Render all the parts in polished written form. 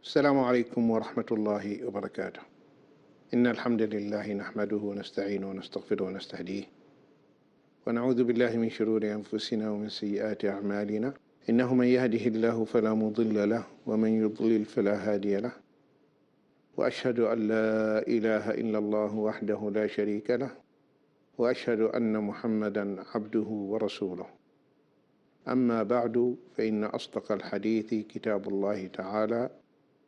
السلام عليكم ورحمة الله وبركاته. إن الحمد لله نحمده ونستعينه ونستغفره ونستهديه ونعوذ بالله من شرور أنفسنا ومن سيئات أعمالنا، إنه من يهده الله فلا مضل له ومن يضلل فلا هادي له، وأشهد أن لا إله إلا الله وحده لا شريك له، وأشهد أن محمدا عبده ورسوله. أما بعد، فإن أصدق الحديث كتاب الله تعالى،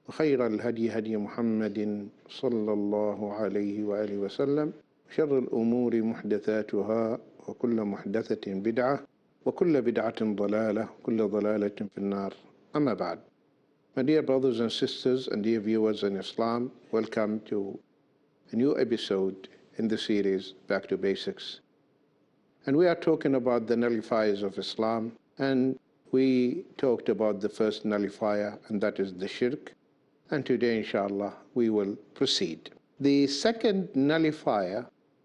وخير الهدي هدي محمد صلى الله عليه وآله وسلم، وشر الأمور محدثاتها، وكل محدثة بدعة، وكل بدعة ضلالة، وكل ضلالة في النار. أما بعد. My dear brothers and sisters and dear viewers in Islam, welcome to a new episode in the series Back to Basics. And we are talking about the nullifiers of Islam, and we talked about the first nullifier, and that is the shirk. And today, inshallah, we will proceed. The second nullifier,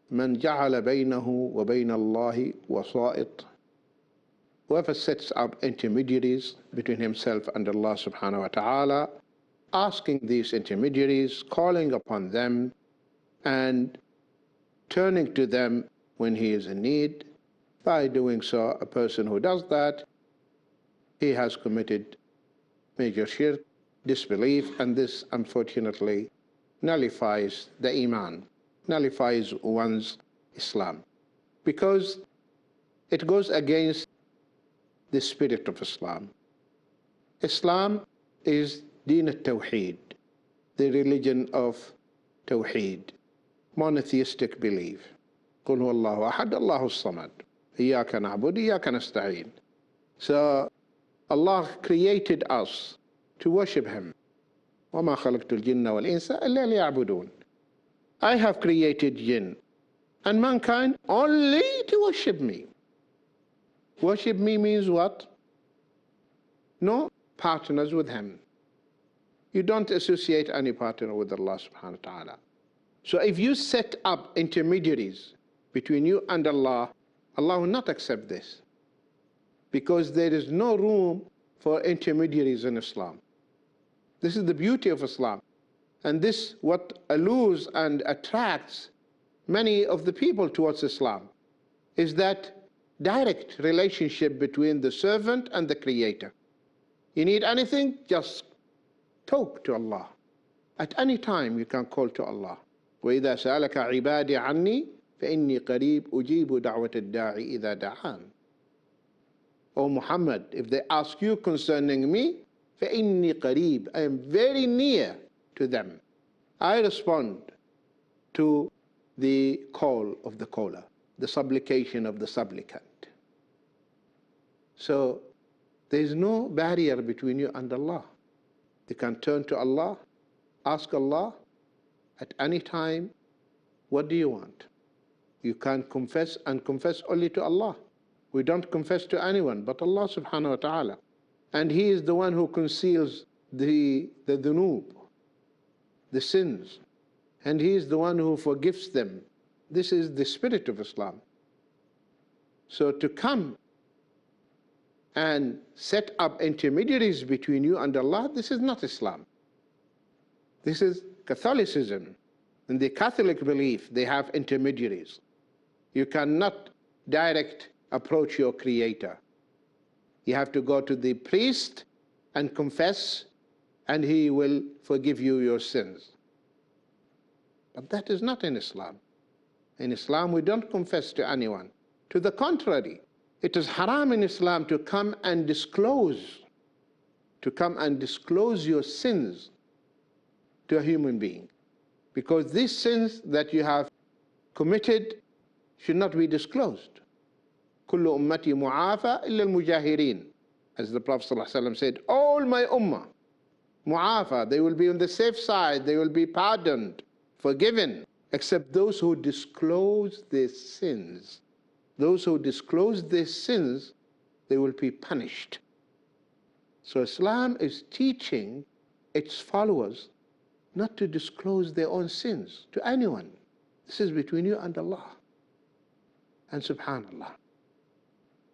من جعل بينه وبين الله وسائط, whoever sets up intermediaries between himself and Allah subhanahu wa ta'ala, asking these intermediaries, calling upon them, and turning to them when he is in need. By doing so, a person who does that, he has committed major shirk, disbelief, and this unfortunately nullifies the Iman, nullifies one's Islam, because it goes against the spirit of Islam. Islam is Deen al-Tawheed, the religion of Tawheed, monotheistic belief. قل هو الله أحد الله الصمد إياك نعبد إياك نستعين. So Allah created us to worship Him. وَمَا خَلَقْتُ الْجِنَّ وَالْإِنسَ إِلَّا لِيَعْبُدُونَ. I have created jinn and mankind only to worship me. Worship me means what? No partners with Him. You don't associate any partner with Allah subhanahu wa ta'ala. So if you set up intermediaries between you and Allah, Allah will not accept this, because there is no room for intermediaries in Islam. This is the beauty of Islam, and this what allures and attracts many of the people towards Islam, is that direct relationship between the servant and the Creator. You need anything, just talk to Allah. At any time you can call to Allah. وَإِذَا سَأَلَكَ عِبَادِي عَنِّي فَإِنِّي قَرِيبٌ أُجِيبُ دَعْوَةَ الدَّاعِ إِذَا دَعَانِ. O Muhammad, if they ask you concerning me, فَإِنِّي قَرِيبٌ, I am very near to them. I respond to the call of the caller, the supplication of the supplicant. So there is no barrier between you and Allah. You can turn to Allah, ask Allah at any time, what do you want? You can confess, and confess only to Allah. We don't confess to anyone but Allah subhanahu wa ta'ala. And He is the one who conceals the dhunub, the sins. And He is the one who forgives them. This is the spirit of Islam. So to come and set up intermediaries between you and Allah, this is not Islam. This is Catholicism. In the Catholic belief, they have intermediaries. You cannot direct approach your Creator. You have to go to the priest and confess, and he will forgive you your sins. But that is not in Islam. In Islam, we don't confess to anyone. To the contrary, it is haram in Islam to come and disclose your sins to a human being, because these sins that you have committed should not be disclosed. كل أمتي معافى إلا المجاهرين, as the Prophet ﷺ said, all my ummah mu'afa, they will be on the safe side, they will be pardoned, forgiven, except those who disclose their sins. Those who disclose their sins, they will be punished. So Islam is teaching its followers not to disclose their own sins to anyone. This is between you and Allah. And subhanallah,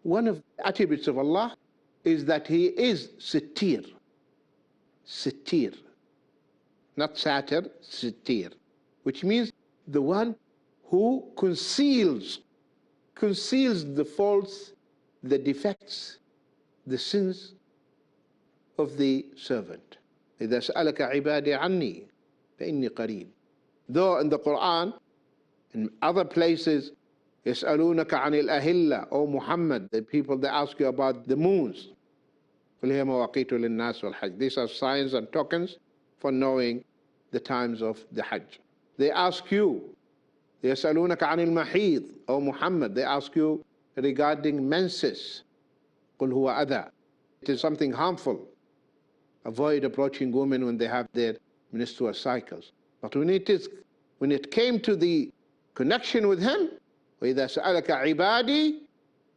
one of the attributes of Allah is that He is Sittir. Sittir. not satir, sitir, which means the one who conceals the faults, the defects, the sins of the servant. إذا سألك عبادي عني فإني قريب. Though in the Quran, in other places, يسألونك عن الأهلة, O Muhammad, the people that ask you about the moons. قل هي مواقيت للناس والحج. These are signs and tokens for knowing the times of the Hajj. They ask you, يسألونك عن المحيض, O Muhammad, they ask you regarding menses. قل هو أذى. It is something harmful. Avoid approaching women when they have their menstrual cycles. But when it came to the connection with him, وإذا سألك عبادي,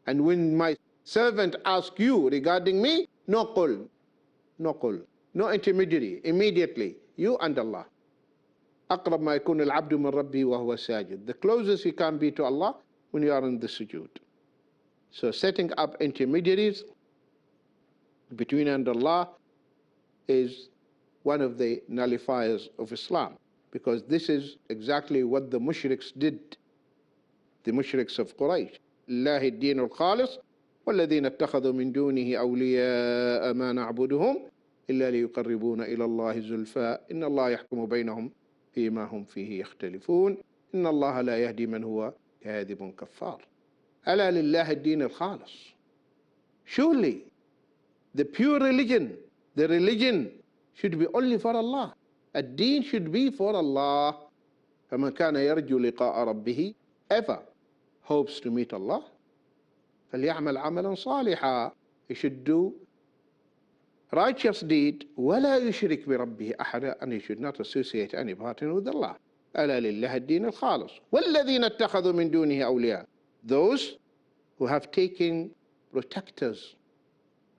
and when my servant asks you regarding me, no qul, no intermediary, immediately, you and Allah. أقرب ما يكون العبد من ربه وهو ساجد. The closest you can be to Allah when you are in the sujood. So setting up intermediaries between and Allah is one of the nullifiers of Islam, because this is exactly what the mushriks did, the mushriks of Quraysh. لله الدين الخالص والذين اتخذوا من دونه أولياء ما نعبدهم إلا ليقربونا إلى الله زلفى إن الله يحكم بينهم فيما هم فيه يختلفون إن الله لا يهدي من هو كاذب كفار. ألا لله الدين الخالص. Surely the pure religion, the religion should be only for Allah. الدين should be for Allah. فمن كان يرجو لقاء ربه, ever hopes to meet Allah, فليعمل عملا صالحا, he should do righteous deed, ولا يشرك بربه أحدا, and he should not associate any partner with Allah. ألا لله الدين الخالص والذين اتخذوا من دونه أولياء, those who have taken protectors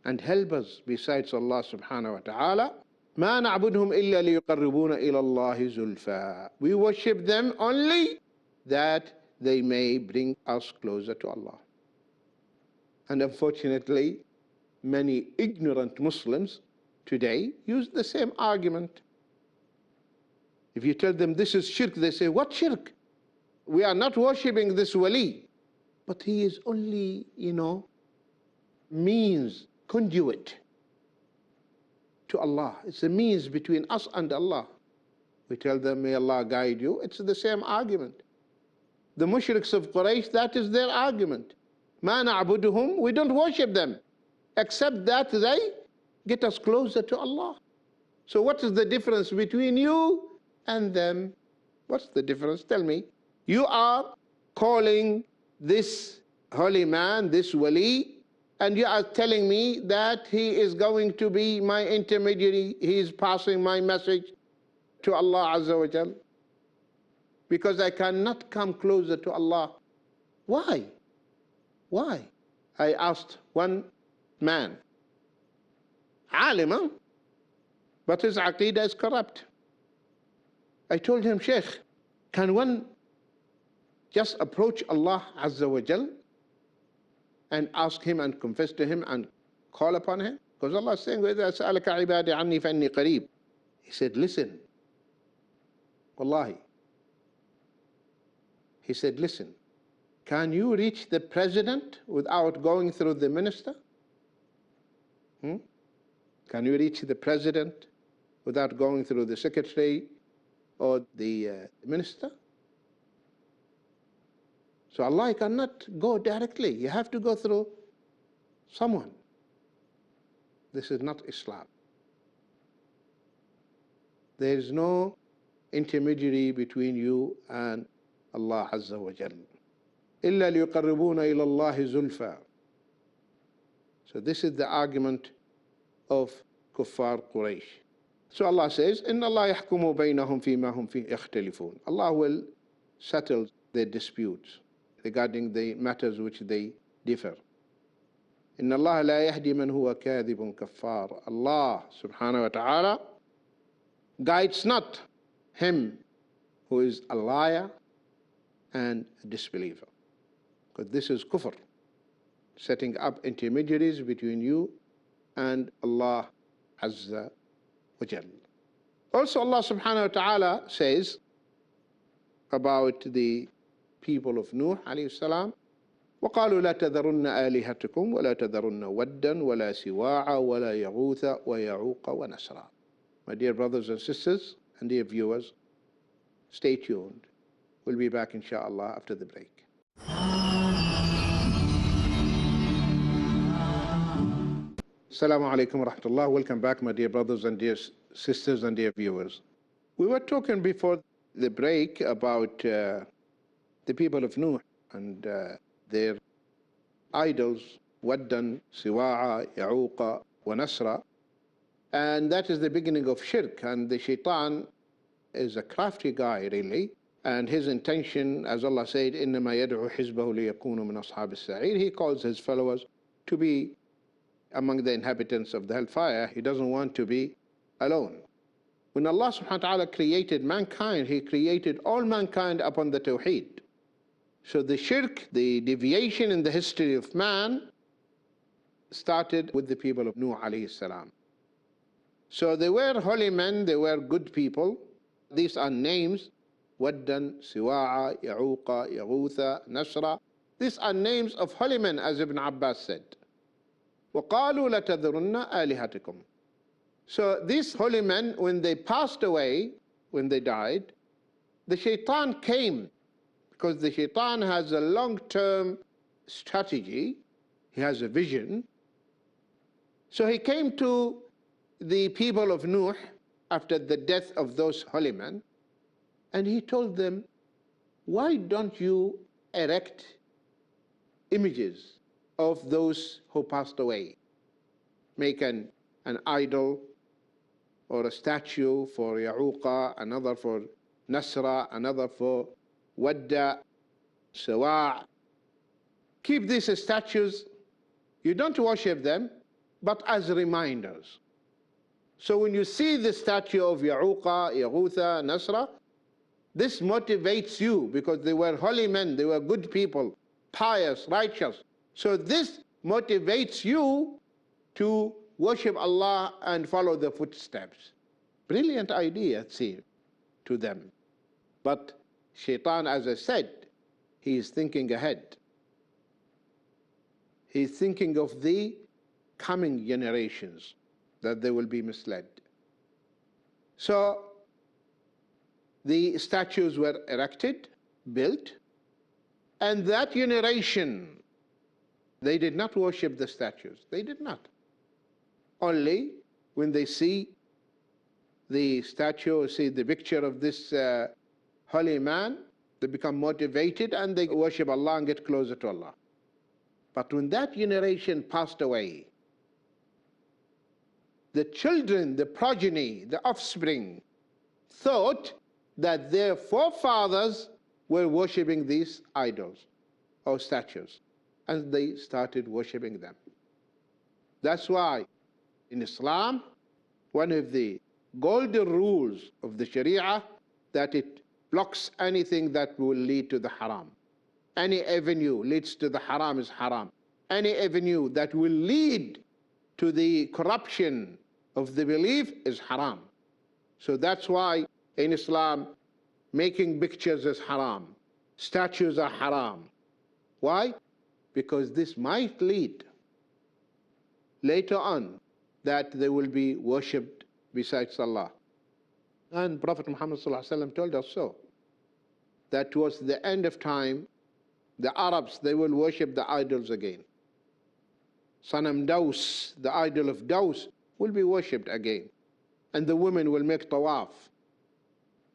and helpers besides Allah subhanahu wa ta'ala, ما نعبدهم إلا ليقربونا إلى الله زلفى, we worship them only that they may bring us closer to Allah. And unfortunately, many ignorant Muslims today use the same argument. If you tell them this is shirk, they say, what shirk? We are not worshipping this wali, but he is only, means, conduit to Allah. It's a means between us and Allah. We tell them, may Allah guide you. It's the same argument. The mushriks of Quraysh, that is their argument. ما نعبدهم, we don't worship them, except that they get us closer to Allah. So what is the difference between you and them? What's the difference? Tell me. You are calling this holy man, this wali, and you are telling me that he is going to be my intermediary, he is passing my message to Allah Azza wa Jal, because I cannot come closer to Allah. Why? Why? I asked one man, alima, but his aqidah is corrupt. I told him, Sheikh, can one just approach Allah Azza wa Jal and ask him and confess to him and call upon him? Because Allah is saying, وَإِذَا سَأَلَكَ عِبَادِي عَنِّي فَإِنِّي قَرِيب. He said, listen, wallahi. He said, listen, can you reach the president without going through the minister? Can you reach the president without going through the secretary or the minister? So Allah cannot go directly. You have to go through someone. This is not Islam. There is no intermediary between you and Allah Azza wa Jal. إِلَّا لِيُقَرِّبُونَ إِلَى اللَّهِ زُلْفَى. So this is the argument of Kuffar Quraysh. So Allah says, إِنَّ اللَّهَ يَحْكُمُ بَيْنَهُمْ فِي مَا هُمْ فِي يَخْتَلِفُونَ. Allah will settle their disputes regarding the matters which they differ. إِنَّ اللَّهَ لَا يَهْدِي مَنْ هُوَ كَاذِبٌ كَفَّارٌ. Allah subhanahu wa ta'ala guides not him who is a liar and a disbeliever. Because this is kufr, setting up intermediaries between you and Allah Azza wa Jal. Also, Allah subhanahu wa ta'ala says about the people of Nuh alayhi salam, وقالوا لا تذرن آلهتكم ولا تذرن ودا ولا سواعا ولا يغوث ويعوق ونسرا. My dear brothers and sisters and dear viewers, stay tuned. We'll be back inshallah after the break. Assalamu alaikum wa rahmatullah. Welcome back, my dear brothers and dear sisters and dear viewers. We were talking before the break about the people of Nuh and their idols, Waddan, Siwa'a, Ya'uqa, wa Nasra. And that is the beginning of shirk. And the shaitan is a crafty guy, really. And his intention, as Allah said, إِنَّمَا يَدْعُ حِزْبَهُ لِيَكُونُوا مِنْ أَصْحَابِ السَّعِيرِ. He calls his followers to be among the inhabitants of the hellfire. He doesn't want to be alone. When Allah subhanahu wa ta'ala created mankind, He created all mankind upon the Tawheed. So the shirk, the deviation in the history of man, started with the people of Nuh alayhi salam. So they were holy men, they were good people. These are names: Waddan, Siwa'a, Ya'uqa, Yaghutha, Nasra. These are names of holy men, as Ibn Abbas said. وَقَالُوا لَتَذَرُنَّ آلِهَتِكُمْ. So these holy men, when they passed away, when they died, the shaitan came, because the shaitan has a long-term strategy. He has a vision. So he came to the people of Nuh after the death of those holy men, and he told them, why don't you erect images of those who passed away? Make an idol or a statue for Ya'uqa, another for Nasra, another for Wadda, Sawa'. Keep these statues. You don't worship them, but as reminders. So when you see the statue of Ya'uqa, Yaghutha, Nasra, this motivates you, because they were holy men, they were good people, pious, righteous. So this motivates you to worship Allah and follow the footsteps. Brilliant idea, it seemed to them. But shaitan, as I said, he is thinking ahead. He is thinking of the coming generations, that they will be misled. So the statues were erected, built, and that generation, they did not worship the statues. They did not. Only when they see the statue, see the picture of this holy man, they become motivated and they worship Allah and get closer to Allah. But when that generation passed away, the children, the progeny, the offspring, thought that their forefathers were worshipping these idols or statues, and they started worshipping them. That's why in Islam, one of the golden rules of the Sharia, that it blocks anything that will lead to the haram. Any avenue leads to the haram is haram. Any avenue that will lead to the corruption of the belief is haram. So that's why in Islam, making pictures is haram. Statues are haram. Why? Because this might lead later on that they will be worshipped besides Allah. And Prophet Muhammad ﷺ told us so, that towards the end of time, the Arabs, they will worship the idols again. Sanam Daus, the idol of Daus, will be worshipped again. And the women will make tawaf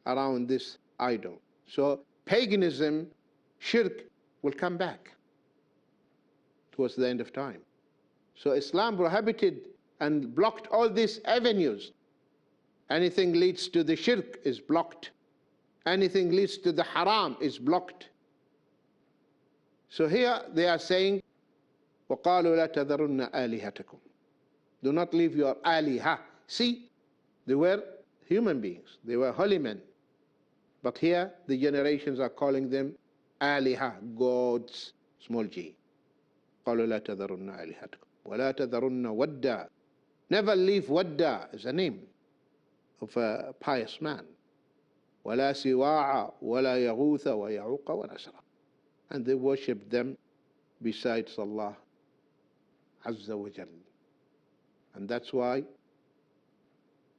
around this idol. So paganism, shirk, will come back towards the end of time. So Islam prohibited and blocked all these avenues. Anything leads to the shirk is blocked. Anything leads to the haram is blocked. So here they are saying, وَقَالُوا لَا تَذَرُنَّ آلِهَتَكُمْ. Do not leave your aliha. See, they were human beings. They were holy men. But here the generations are calling them aliha, gods, small g. قَالُوا لَا تَذَرُنَّ آلِهَتَكُمْ وَلَا تَذَرُنَّ وَدَّا. Never leave Wadda as a name. of a pious man. وَلَا سِوَاعَ وَلَا يَغُوثَ وَيَعُوقَ وَنَسْرَ. And they worship them besides Allah Azza wa Jal. And that's why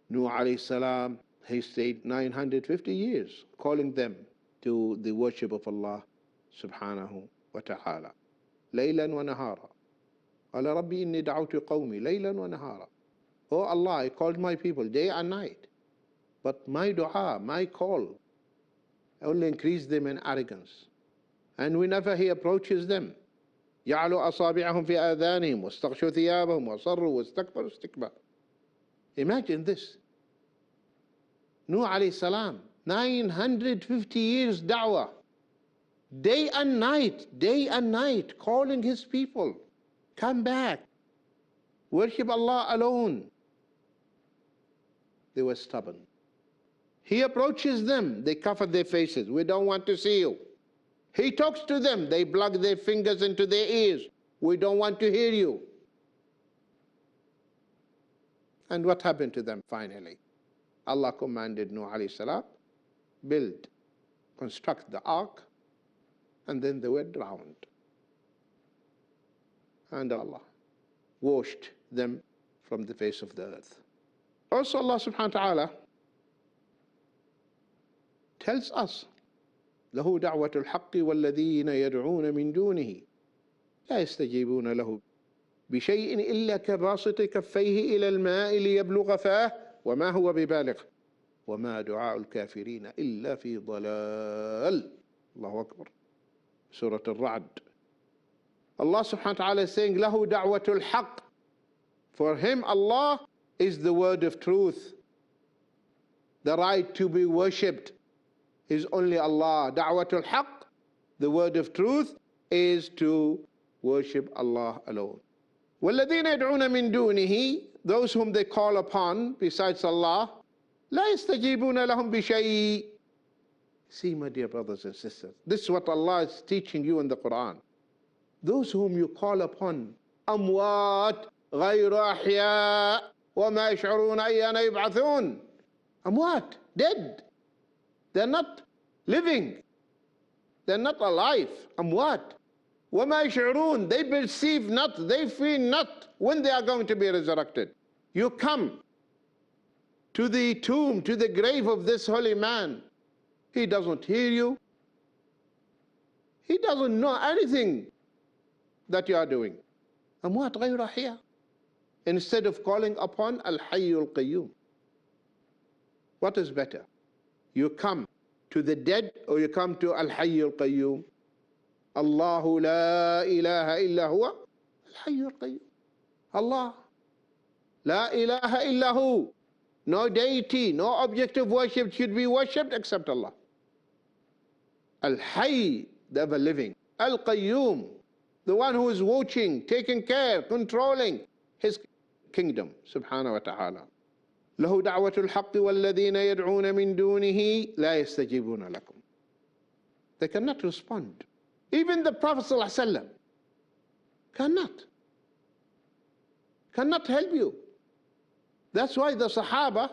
Nuh alayhi salam, he stayed 950 years calling them to the worship of Allah subhanahu wa ta'ala. Laylan wa nahara. Qala Rabbi inni da'awtu qawmi laylan wa nahara. Oh Allah, I called my people day and night. But my dua, my call, only increased them in arrogance. And whenever he approaches them, جعلوا أصابعهم في آذانهم واستغشوا ثيابهم وصروا واستكبروا استكبار. Imagine this. Nuh alayhi salam, 950 years da'wah, day and night, calling his people, come back, worship Allah alone. They were stubborn. He approaches them, they cover their faces, we don't want to see you. He talks to them, they plug their fingers into their ears, we don't want to hear you. And what happened to them finally? Allah commanded Nuh alayhi salam, build, construct the ark, and then they were drowned. And Allah washed them from the face of the earth. Also Allah subhanahu wa ta'ala tells us, له دعوة الحق والذين يدعون من دونه لا يستجيبون له بشيء إلا كباسط كفيه إلى الماء ليبلغ فاه وما هو ببالغ وما دعاء الكافرين إلا في ضلال. الله أكبر. Surah Al-Ra'd. Allah subhanahu wa ta'ala is saying, له دعوة الحق. For him, Allah is the word of truth. The right to be worshipped is only Allah. Da'watul haqq, the word of truth, is to worship Allah alone. وَالَّذِينَ يَدْعُونَ مِن دُونِهِ, those whom they call upon besides Allah, لَا يَسْتَجِيبُونَ لَهُمْ بِشَيْءٍ. See, my dear brothers and sisters, this is what Allah is teaching you in the Quran. Those whom you call upon, أَمْوَاتٌ غَيْرُ أَحْيَاءٍ وَمَا يَشْعُرُونَ أَيَّانَ يُبْعَثُونَ. Amwat, dead. They're not living. They're not alive. Amwat. وَمَا يَشْعُرُونَ. They perceive not, they feel not when they are going to be resurrected. You come to the tomb, to the grave of this holy man. He doesn't hear you. He doesn't know anything that you are doing. Amwat غير أحياء. Instead of calling upon Al-Hayyul Qayyum. What is better? You come to the dead or you come to Al-Hayyul Qayyum? Allahu la ilaha illa huwa Al-Hayyul Qayyum. Allah. La ilaha illa hu. No deity, no object of worship should be worshipped except Allah. Al-Hayy, the ever living. Al-Qayyum, the one who is watching, taking care, controlling his kingdom, subhanahu wa ta'ala. له دعوة الحق والذين يدعون من دونه لا يستجيبون لكم. They cannot respond. Even the Prophet ﷺ cannot help you. That's why the Sahaba,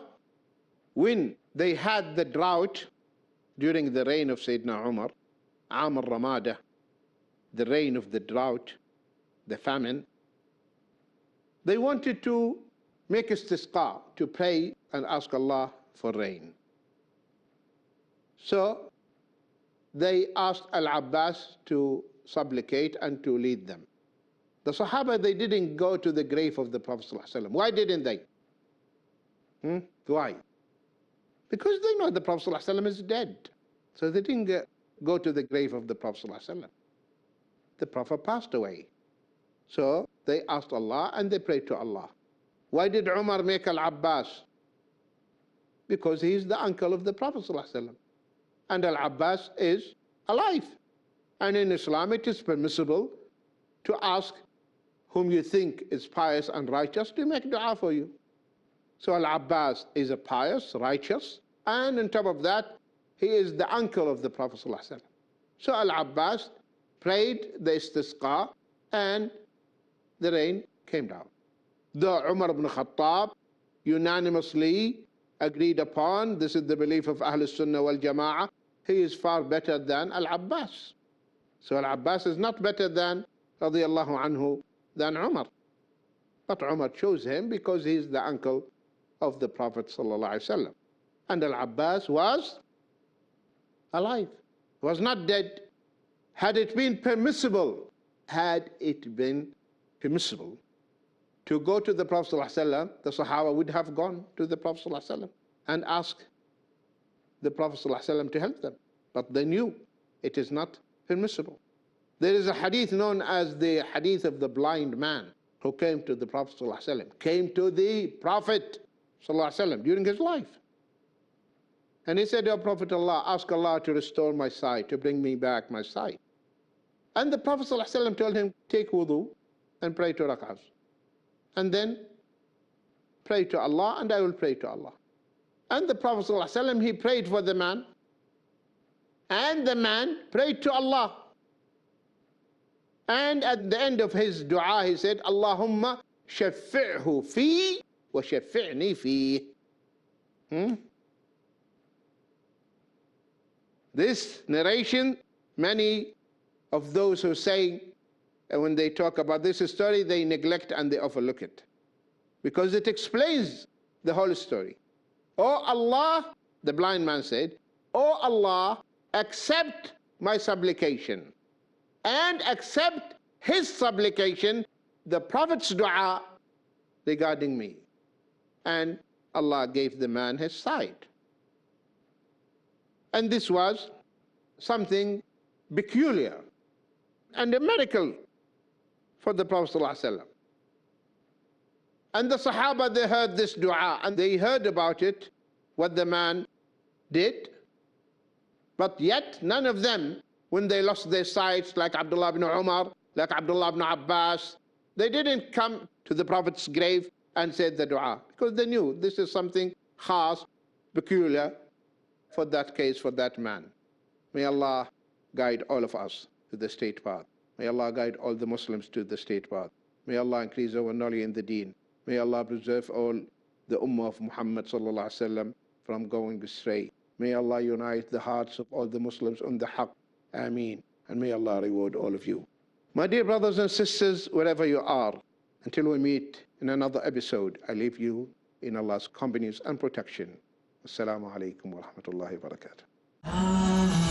when they had the drought during the reign of Sayyidina Umar, Am al-Ramada, the reign of the drought, the famine, they wanted to make istisqa, to pray and ask Allah for rain. So they asked Al-Abbas to supplicate and to lead them. The Sahaba, they didn't go to the grave of the Prophet ﷺ. Why didn't they? Why? Because they know the Prophet ﷺ is dead. So they didn't go to the grave of the Prophet ﷺ. The Prophet passed away. So they asked Allah and they prayed to Allah. Why did Umar make Al-Abbas? Because he is the uncle of the Prophet ﷺ. And Al-Abbas is alive. And in Islam it is permissible to ask whom you think is pious and righteous to make dua for you. So Al-Abbas is a pious, righteous, and on top of that, he is the uncle of the Prophet ﷺ. So Al-Abbas prayed the istisqa and the rain came down. The Umar ibn Khattab unanimously agreed upon, this is the belief of Ahlul Sunnah wal Jama'ah, he is far better than Al-Abbas. So Al-Abbas is not better than, radiyallahu anhu, than Umar. But Umar chose him because he is the uncle of the Prophet sallallahu alaihi wasallam. And Al-Abbas was alive, was not dead. Had it been permissible to go to the Prophet ﷺ, the Sahaba would have gone to the Prophet ﷺ and asked the Prophet ﷺ to help them. But they knew it is not permissible. There is a hadith known as the hadith of the blind man who came to the Prophet ﷺ, came to the Prophet ﷺ during his life. And he said, "O Prophet Allah, ask Allah to restore my sight, to bring me back my sight." And the Prophet ﷺ told him, take wudu and pray 2 rak'ahs. And then pray to Allah and I will pray to Allah. And the Prophet ﷺ, he prayed for the man. And the man prayed to Allah. And at the end of his dua, he said, Allahumma shaffi'hu fi wa shaffi'ni fi. This narration, many of those who say, and when they talk about this story, they neglect and they overlook it, because it explains the whole story. Oh Allah, the blind man said, oh Allah, accept my supplication and accept his supplication, the Prophet's dua regarding me. And Allah gave the man his sight. And this was something peculiar and a miracle for the Prophet ﷺ. And the Sahaba, they heard this dua and they heard about it, what the man did. But yet none of them, when they lost their sight, like Abdullah ibn Umar, like Abdullah ibn Abbas, they didn't come to the Prophet's grave and said the dua, because they knew this is something khas, peculiar for that case, for that man. May Allah guide all of us to the straight path. May Allah guide all the Muslims to the straight path. May Allah increase our knowledge in the deen. May Allah preserve all the ummah of Muhammad sallallahu alaihi wasallam from going astray. May Allah unite the hearts of all the Muslims on the haqq. Ameen. And may Allah reward all of you. My dear brothers and sisters, wherever you are, until we meet in another episode, I leave you in Allah's companies and protection. Assalamu alaikum wa rahmatullahi wa barakatuh.